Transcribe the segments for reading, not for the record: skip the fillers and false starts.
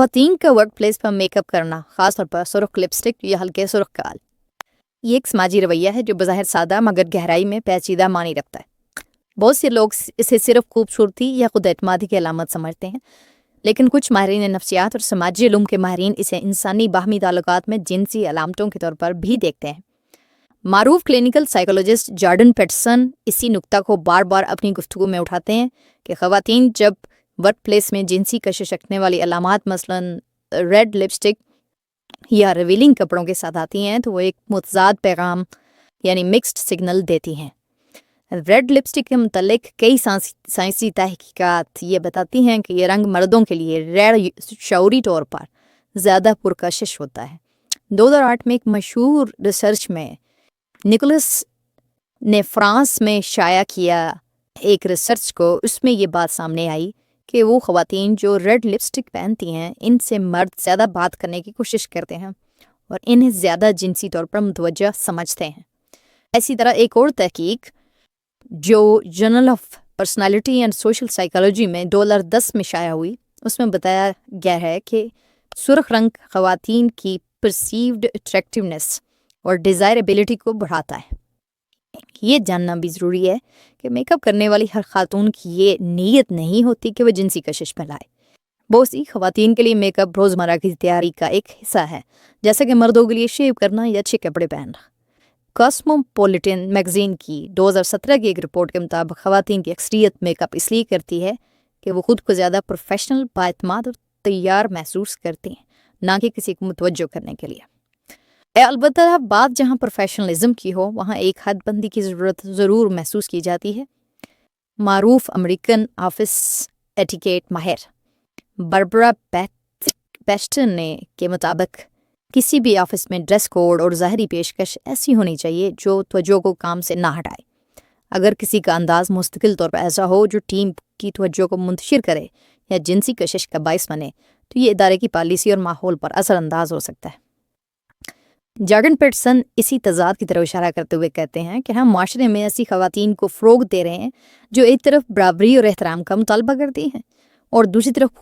خواتین کا work place پر make up کرنا، خاص طور پر سرخ لپسٹک یا ہلکے سرخ بال، یہ ایک سماجی رویہ ہے جو بظاہر سادہ مگر گہرائی میں پیچیدہ معنی رکھتا ہے۔ بہت سے لوگ اسے صرف خوبصورتی یا خود اعتمادی کی علامت سمجھتے ہیں، لیکن کچھ ماہرین نفسیات اور سماجی علوم کے ماہرین اسے انسانی باہمی تعلقات میں جنسی علامتوں کے طور پر بھی دیکھتے ہیں۔ معروف کلینکل سائیکولوجسٹ جارڈن پیٹرسن اسی نقطہ کو بار بار اپنی گفتگو میں اٹھاتے ہیں کہ خواتین جب ورک پلیس میں جنسی کشش رکھنے والی علامات مثلاً ریڈ لپسٹک یا ریویلنگ کپڑوں کے ساتھ آتی ہیں تو وہ ایک متضاد پیغام یعنی مکسڈ سگنل دیتی ہیں۔ ریڈ لپسٹک کے متعلق کئی سائنسی تحقیقات یہ بتاتی ہیں کہ یہ رنگ مردوں کے لیے ریڈ شعوری طور پر زیادہ پرکشش ہوتا ہے۔ 2008 میں ایک مشہور ریسرچ میں نکولس نے فرانس میں شائع کیا ایک ریسرچ کو، اس میں یہ بات سامنے آئی کہ وہ خواتین جو ریڈ لپسٹک پہنتی ہیں ان سے مرد زیادہ بات کرنے کی کوشش کرتے ہیں اور انہیں زیادہ جنسی طور پر متوجہ سمجھتے ہیں۔ اسی طرح ایک اور تحقیق جو journal of personality and social psychology میں 2010 میں شائع ہوئی، اس میں بتایا گیا ہے کہ سرخ رنگ خواتین کی پرسیوڈ اٹریکٹیونیس اور ڈیزائربلٹی کو بڑھاتا ہے۔ یہ جاننا بھی ضروری ہے کہ میک اپ کرنے والی ہر خاتون کی یہ نیت نہیں ہوتی کہ وہ جنسی کشش پھیلائے۔ بہت سی خواتین کے لیے میک اپ روزمرہ کی تیاری کا ایک حصہ ہے، جیسا کہ مردوں کے لیے شیو کرنا یا اچھے کپڑے پہننا۔ کاسموپولیٹن میگزین کی 2017 کی ایک رپورٹ کے مطابق خواتین کی اکثریت میک اپ اس لیے کرتی ہے کہ وہ خود کو زیادہ پروفیشنل، بااعتماد اور تیار محسوس کرتی ہیں، نہ کہ کسی کو متوجہ کرنے کے لیے۔ البتہ بات جہاں پروفیشنلزم کی ہو وہاں ایک حد بندی کی ضرورت ضرور محسوس کی جاتی ہے۔ معروف امریکن آفس ایٹیکیٹ ماہر بربرا بیسٹن کے مطابق کسی بھی آفس میں ڈریس کوڈ اور ظاہری پیشکش ایسی ہونی چاہیے جو توجہ کو کام سے نہ ہٹائے۔ اگر کسی کا انداز مستقل طور پر ایسا ہو جو ٹیم کی توجہ کو منتشر کرے یا جنسی کشش کا باعث بنے تو یہ ادارے کی پالیسی اور ماحول پر اثر انداز ہو سکتا ہے۔ جارڈن پیٹرسن اسی تضاد کی طرف اشارہ کرتے ہوئے کہتے ہیں کہ ہم معاشرے میں ایسی خواتین کو فروغ دے رہے ہیں جو ایک طرف برابری اور احترام کا مطالبہ کرتی ہیں اور دوسری طرف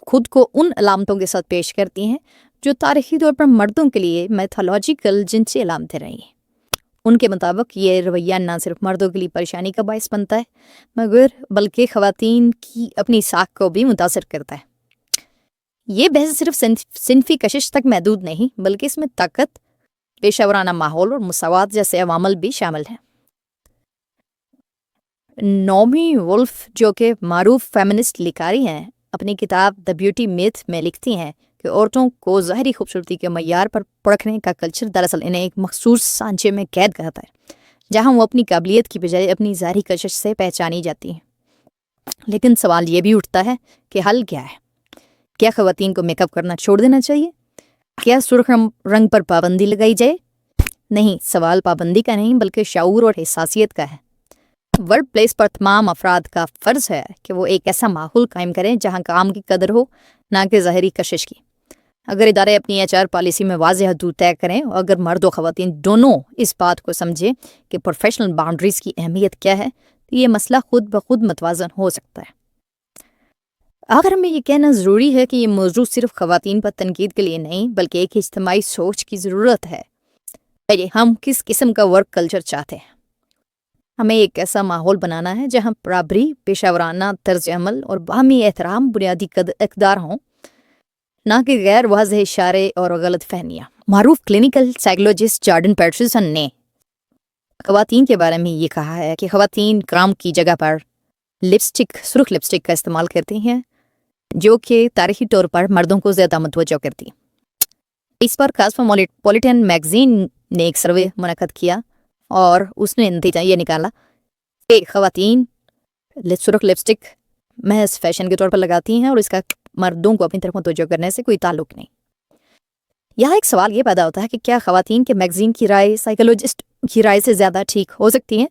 خود کو ان علامتوں کے ساتھ پیش کرتی ہیں جو تاریخی طور پر مردوں کے لیے میتھولوجیکل جنسی علامتیں رہی ہیں۔ ان کے مطابق یہ رویہ نہ صرف مردوں کے لیے پریشانی کا باعث بنتا ہے بلکہ خواتین کی اپنی ساکھ کو بھی متاثر کرتا ہے۔ یہ بحث صرف صنفی کشش تک محدود نہیں بلکہ اس میں طاقت، پیشہ ورانہ ماحول اور مساوات جیسے عوامل بھی شامل ہیں۔ نومی وولف جو کہ معروف فیمنسٹ لکھاری ہیں، اپنی کتاب دی بیوٹی میتھ میں لکھتی ہیں کہ عورتوں کو ظاہری خوبصورتی کے معیار پر پرکھنے کا کلچر دراصل انہیں ایک مخصوص سانچے میں قید کرتا ہے جہاں وہ اپنی قابلیت کی بجائے اپنی ظاہری کشش سے پہچانی جاتی ہیں۔ لیکن سوال یہ بھی اٹھتا ہے کہ حل کیا ہے؟ کیا خواتین کو میک اپ کرنا چھوڑ دینا چاہیے؟ کیا سرخ رنگ پر پابندی لگائی جائے؟ نہیں، سوال پابندی کا نہیں بلکہ شعور اور حساسیت کا ہے۔ ورک پلیس پر تمام افراد کا فرض ہے کہ وہ ایک ایسا ماحول قائم کریں جہاں کام کی قدر ہو، نہ کہ ظاہری کشش کی۔ اگر ادارے اپنی HR پالیسی میں واضح حدود طے کریں اور اگر مرد و خواتین دونوں اس بات کو سمجھیں کہ پروفیشنل باؤنڈریز کی اہمیت کیا ہے تو یہ مسئلہ خود بخود متوازن ہو سکتا ہے۔ آخر میں یہ کہنا ضروری ہے کہ یہ موضوع صرف خواتین پر تنقید کے لیے نہیں بلکہ ایک اجتماعی سوچ کی ضرورت ہے۔ ہم کس قسم کا ورک کلچر چاہتے ہیں؟ ہمیں ایک ایسا ماحول بنانا ہے جہاں برابری، پیشہ ورانہ طرز عمل اور باہمی احترام بنیادی اقدار ہوں، نہ کہ غیر واضح اشارے اور غلط فہمیاں۔ معروف کلینکل سائیکولوجسٹ جارڈن پیٹرسن نے خواتین کے بارے میں یہ کہا ہے کہ خواتین کام کی جگہ پر سرخ لپسٹک کا استعمال کرتی ہیں جو کہ تاریخی طور پر مردوں کو زیادہ متوجہ کرتی ہیں۔ اس پر کاسموپولیٹن میگزین نے ایک سروے منعقد کیا اور اس نے نتیجہ یہ نکالا کہ خواتین سرخ لپسٹک محض فیشن کے طور پر لگاتی ہیں اور اس کا مردوں کو اپنی طرف متوجہ کرنے سے کوئی تعلق نہیں۔ یہاں ایک سوال یہ پیدا ہوتا ہے کہ کیا خواتین کے میگزین کی رائے سائیکولوجسٹ کی رائے سے زیادہ ٹھیک ہو سکتی ہیں؟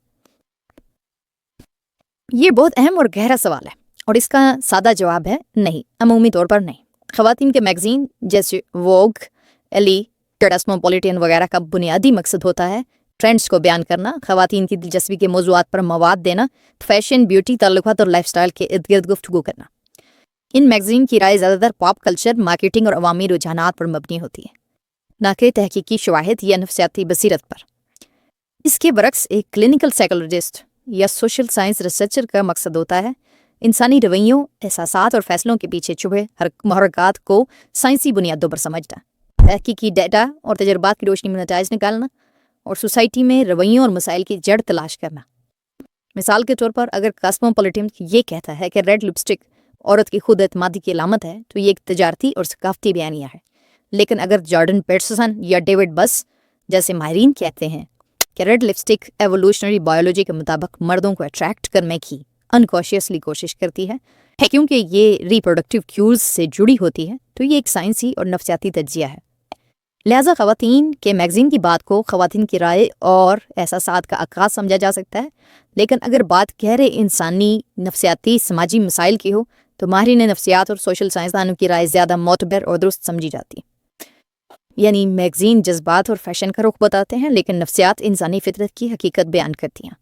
یہ بہت اہم اور گہرا سوال ہے اور اس کا سادہ جواب ہے نہیں، عمومی طور پر نہیں۔ خواتین کے میگزین جیسے ووگ، ایلی، کاسموپولیٹن وغیرہ کا بنیادی مقصد ہوتا ہے ٹرینڈز کو بیان کرنا، خواتین کی دلچسپی کے موضوعات پر مواد دینا، فیشن، بیوٹی، تعلقات اور لائف سٹائل کے ارد گرد گفتگو کرنا۔ ان میگزین کی رائے زیادہ تر پاپ کلچر، مارکیٹنگ اور عوامی رجحانات پر مبنی ہوتی ہے، نہ کہ تحقیقی شواہد یا نفسیاتی بصیرت پر۔ اس کے برعکس ایک کلینکل سائیکولوجسٹ یا سوشل سائنس ریسرچر کا مقصد ہوتا ہے انسانی رویوں، احساسات اور فیصلوں کے پیچھے چھپے محرکات کو سائنسی بنیادوں پر سمجھنا، تحقیقی ڈیٹا اور تجربات کی روشنی میں نتائج نکالنا، اور سوسائٹی میں رویوں اور مسائل کی جڑ تلاش کرنا۔ مثال کے طور پر اگر کاسموپولیٹن یہ کہتا ہے کہ ریڈ لپسٹک عورت کی خود اعتمادی کی علامت ہے تو یہ ایک تجارتی اور ثقافتی بیانیہ ہے، لیکن اگر جارڈن پیٹرسن یا ڈیوڈ بس جیسے ماہرین کہتے ہیں کہ ریڈ لپسٹک ایوولوشنری بایولوجی کے مطابق مردوں کو اٹریکٹ کرنے کی انکانشیسلی کوشش کرتی ہے کیونکہ یہ ریپروڈکٹیو کیوز سے جڑی ہوتی ہے، تو یہ ایک سائنسی اور نفسیاتی تجزیہ ہے۔ لہٰذا خواتین کے میگزین کی بات کو خواتین کی رائے اور احساسات کا عکاس سمجھا جا سکتا ہے، لیکن اگر بات گہرے انسانی نفسیاتی سماجی مسائل کی ہو تو ماہرین نفسیات اور سوشل سائنسدانوں کی رائے زیادہ معتبر اور درست سمجھی جاتی ہے۔ یعنی میگزین جذبات اور فیشن کا رخ بتاتے ہیں، لیکن نفسیات انسانی فطرت کی حقیقت بیان کرتی ہیں۔